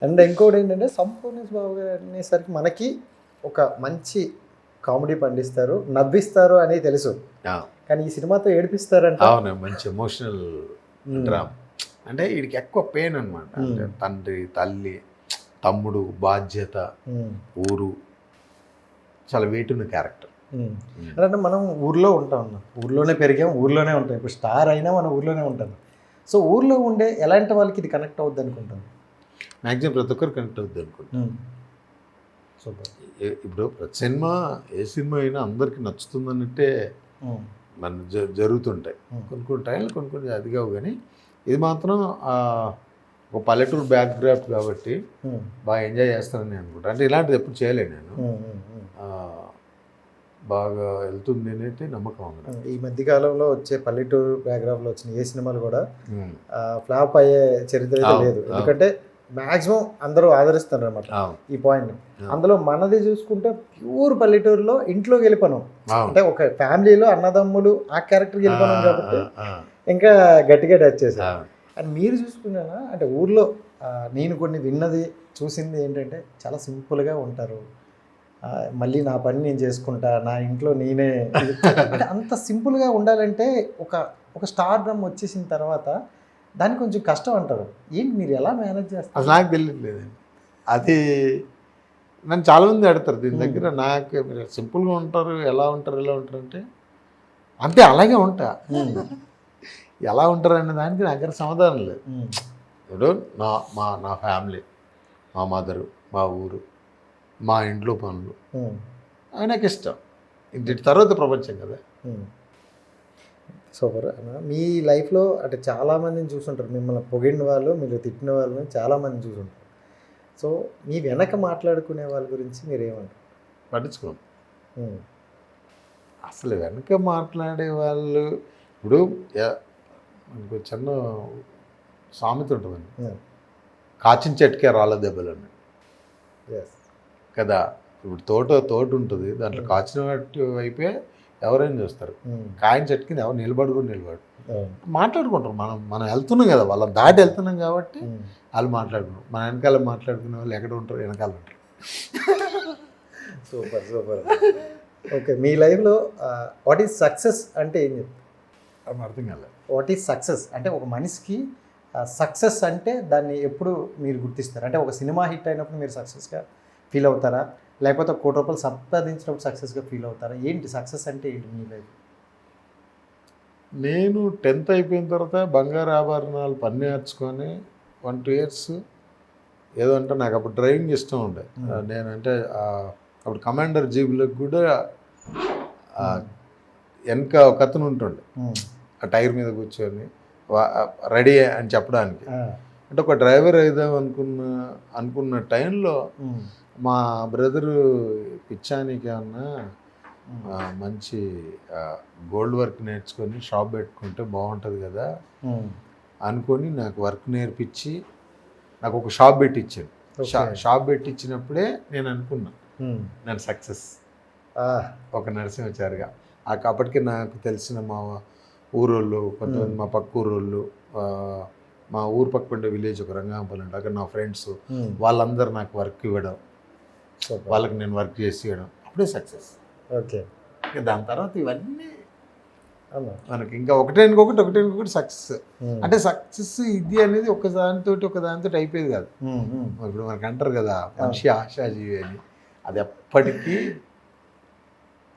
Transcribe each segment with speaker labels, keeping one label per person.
Speaker 1: And ఇంకోటి ఏంటంటే సంపూర్ణేష్ బాబు గారు అనేసరికి మనకి ఒక మంచి కామెడీ పండిస్తారు, నవ్విస్తారు అని తెలుసు. కానీ ఈ సినిమాతో ఏడిపిస్తారంట.
Speaker 2: అవును, మంచి ఎమోషనల్ డ్రామా. అంటే వీడికి ఎక్కువ పెయిన్ అనమాట. అంటే తండ్రి, తల్లి, తమ్ముడు, బాధ్యత, ఊరు, చాలా వెయిట్ ఉన్న క్యారెక్టర్.
Speaker 1: అంటే మనం ఊర్లో ఉంటాం అన్న, ఊర్లోనే పెరిగాం, ఊర్లోనే ఉంటాం. ఇప్పుడు స్టార్ అయినా మనం ఊర్లోనే ఉంటాం. సో ఊర్లో ఉండే ఎలాంటి వాళ్ళకి ఇది కనెక్ట్ అవుద్ది అనుకుంటాను?
Speaker 2: మ్యాక్సిమం ప్రతి ఒక్కరు కనెక్ట్ అవుద్ది అనుకుంటాను.
Speaker 1: సూపర్.
Speaker 2: ఇప్పుడు ప్రతి సినిమా, ఏ సినిమా అయినా అందరికీ నచ్చుతుందన్నట్టే మన జరుగుతుంటాయి. కొన్ని టైంలో కొన్ని అది కావు, కానీ ఇది మాత్రం ఒక పల్లెటూరు బ్యాక్గ్రాప్ కాబట్టి బాగా ఎంజాయ్ చేస్తానని అనుకుంటా. అంటే ఇలాంటిది ఎప్పుడు చేయలేను నేను. బాగా వెళ్తుంది అనేది నమ్మకం ఉంది.
Speaker 1: ఈ మధ్యకాలంలో వచ్చే పల్లెటూరు బ్యాక్గ్రాప్లో వచ్చిన ఏ సినిమాలు కూడా ఫ్లాప్ అయ్యే చరిత్ర అయితే లేదు. ఎందుకంటే మ్యాక్సిమం అందరూ ఆదరిస్తారు అనమాట ఈ పాయింట్. అందులో మనది చూసుకుంటే ప్యూర్ పల్లెటూరులో ఇంట్లోకి వెళ్ళిపోయాం. అంటే ఒక ఫ్యామిలీలో అన్నదమ్ములు ఆ క్యారెక్టర్కి వెళ్ళిపోయాం కాబట్టి ఇంకా గట్టిగా టచ్ చేశారు. అండ్ మీరు చూసుకున్నానా అంటే ఊర్లో నేను కొన్ని విన్నది చూసింది ఏంటంటే చాలా సింపుల్గా ఉంటారు. మళ్ళీ నా పని నేను చేసుకుంటా, నా ఇంట్లో నేనే. అంటే అంత సింపుల్గా ఉండాలంటే ఒక స్టార్ డ్రమ్ వచ్చేసిన తర్వాత దానికి కొంచెం కష్టం అంటారు. ఏంటి మీరు ఎలా మేనేజ్ చేస్తారు?
Speaker 2: అసలు నాకు తెలియట్లేదండి అది. నన్ను చాలామంది అడుగుతారు దీని దగ్గర. నాకు మీరు సింపుల్గా ఉంటారు, ఎలా ఉంటారు అంటే అంతే, అలాగే ఉంటా. ఎలా ఉంటారు అనే దానికి నా దగ్గర సమాధానం లేదు. ఇప్పుడు నా ఫ్యామిలీ, మా మదరు, మా ఊరు, మా ఇంట్లో పనులు అవి నాకు ఇష్టం. ఇంటి తర్వాత ప్రపంచం కదా.
Speaker 1: సూపర్. మీ లైఫ్లో అంటే చాలామందిని చూసుంటారు, మిమ్మల్ని పొగిడిన వాళ్ళు, మీరు తిట్టిన వాళ్ళని చాలామంది చూసుంటారు. సో మీ వెనక మాట్లాడుకునే వాళ్ళ గురించి మీరు ఏమంటారు?
Speaker 2: పట్టించుకోండి. అసలు వెనక మాట్లాడే వాళ్ళు, ఇప్పుడు మనకు చిన్న సామెత ఉంటుందండి, కాచిన చెట్టుకే రాళ్ళ దెబ్బలు అని కదా. ఇప్పుడు తోట ఉంటుంది, దాంట్లో కాచిన వైపే ఎవరైనా చూస్తారు. కాయని చెట్టు కింద ఎవరు నిలబడు మాట్లాడుకుంటారు. మనం వెళ్తున్నాం కదా, వాళ్ళని దాటి వెళ్తున్నాం కాబట్టి వాళ్ళు మాట్లాడుకున్నాం. మన వెనకాల మాట్లాడుకునే వాళ్ళు ఎక్కడ ఉంటారు? వెనకాల ఉంటారు.
Speaker 1: Super super. ఓకే, మీ లైఫ్లో వాట్ ఈజ్ సక్సెస్ అంటే ఏం చెప్తారు?
Speaker 2: అర్థం కాలేదు.
Speaker 1: వాట్ ఈజ్ సక్సెస్ అంటే ఒక మనిషికి సక్సెస్ అంటే దాన్ని ఎప్పుడు మీరు గుర్తిస్తారు? అంటే ఒక సినిమా హిట్ అయినప్పుడు మీరు సక్సెస్గా ఫీల్ అవుతారా, లేకపోతే ₹1,00,00,000 సంపాదించినప్పుడు సక్సెస్గా ఫీల్ అవుతారా? ఏంటి సక్సెస్ అంటే ఏంటి మీ లైఫ్?
Speaker 2: నేను 10th అయిపోయిన తర్వాత బంగారు ఆభరణాలు పని నేర్చుకొని 1-2 years ఏదో అంటే నాకు అప్పుడు డ్రైవింగ్ ఇష్టం ఉండే. నేనంటే అప్పుడు కమాండర్ జీబులకు కూడా వెనక ఒక అతను ఉంటుండే, ఆ టైర్ మీద కూర్చొని రెడీ అని చెప్పడానికి. అంటే ఒక డ్రైవర్ అయిదాం అనుకున్న టైంలో మా బ్రదరు పిచ్చానికి అన్నా మంచి గోల్డ్ వర్క్ నేర్చుకొని షాప్ పెట్టుకుంటే బాగుంటుంది కదా అనుకొని నాకు వర్క్ నేర్పించి నాకు ఒక షాప్ పెట్టించాడు. షాప్ పెట్టించినప్పుడే నేను అనుకున్నా నేను సక్సెస్. ఒక నరసింహాచారిగా అప్పటికి నాకు తెలిసిన మా ఊరోళ్ళు, కొంతమంది మా పక్క ఊరోళ్ళు, మా ఊరు పక్క ఉండే విలేజ్ ఒక రంగాంపల్లి అంటే అక్కడ నా ఫ్రెండ్స్ వాళ్ళందరూ నాకు వర్క్ ఇవ్వడం, వాళ్ళకి నేను వర్క్ చేసి ఇవ్వడం, అప్పుడే సక్సెస్.
Speaker 1: ఓకే,
Speaker 2: దాని తర్వాత ఇవన్నీ మనకి ఇంకా ఒకటి సక్సెస్. అంటే సక్సెస్ ఇది అనేది ఒకదానితో అయిపోయేది కాదు. ఇప్పుడు మనకు అంటారు కదా మనిషి ఆశాజీవి అని, అది ఎప్పటికీ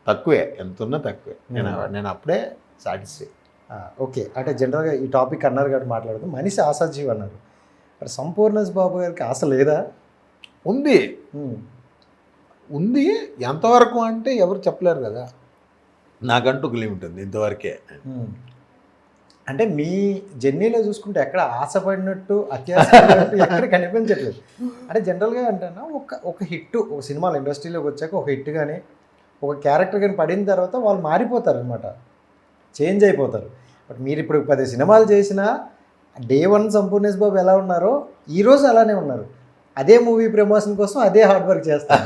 Speaker 2: తక్కువే, ఎంత ఉన్నా తక్కువే. నేను అప్పుడే సాటిస్ఫై.
Speaker 1: ఓకే, అంటే జనరల్గా ఈ టాపిక్ అన్నారు కాబట్టి మాట్లాడుతూ మనిషి ఆశాజీవి అన్నారు. మరి సంపూర్ణేష్ బాబు గారికి ఆశ లేదా?
Speaker 2: ఉంది. ఎంతవరకు అంటే ఎవరు చెప్పలేరు కదా. నాకంటూ ఒక లిమిట్ ఉంది, ఇంతవరకే.
Speaker 1: అంటే మీ జర్నీలో చూసుకుంటే ఎక్కడ ఆశపడినట్టు అత్యాశ ఎక్కడ కనిపించట్లేదు. అంటే జనరల్గా అంటేనా ఒక హిట్, ఒక సినిమాల ఇండస్ట్రీలోకి వచ్చాక ఒక హిట్ కానీ ఒక క్యారెక్టర్ కానీ పడిన తర్వాత వాళ్ళు మారిపోతారు అనమాట, చేంజ్ అయిపోతారు. బట్ మీరు ఇప్పుడు 10 సినిమాలు చేసినా డే 1 సంపూర్ణేష్ బాబు ఎలా ఉన్నారో ఈరోజు అలానే ఉన్నారు. అదే మూవీ ప్రమోషన్ కోసం అదే హార్డ్ వర్క్ చేస్తారు.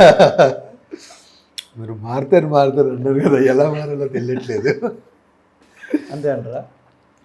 Speaker 2: మీరు మారుతారు అన్నారు కదా, ఎలా మారాలో తెలియట్లేదు.
Speaker 1: అంతే అంటారా?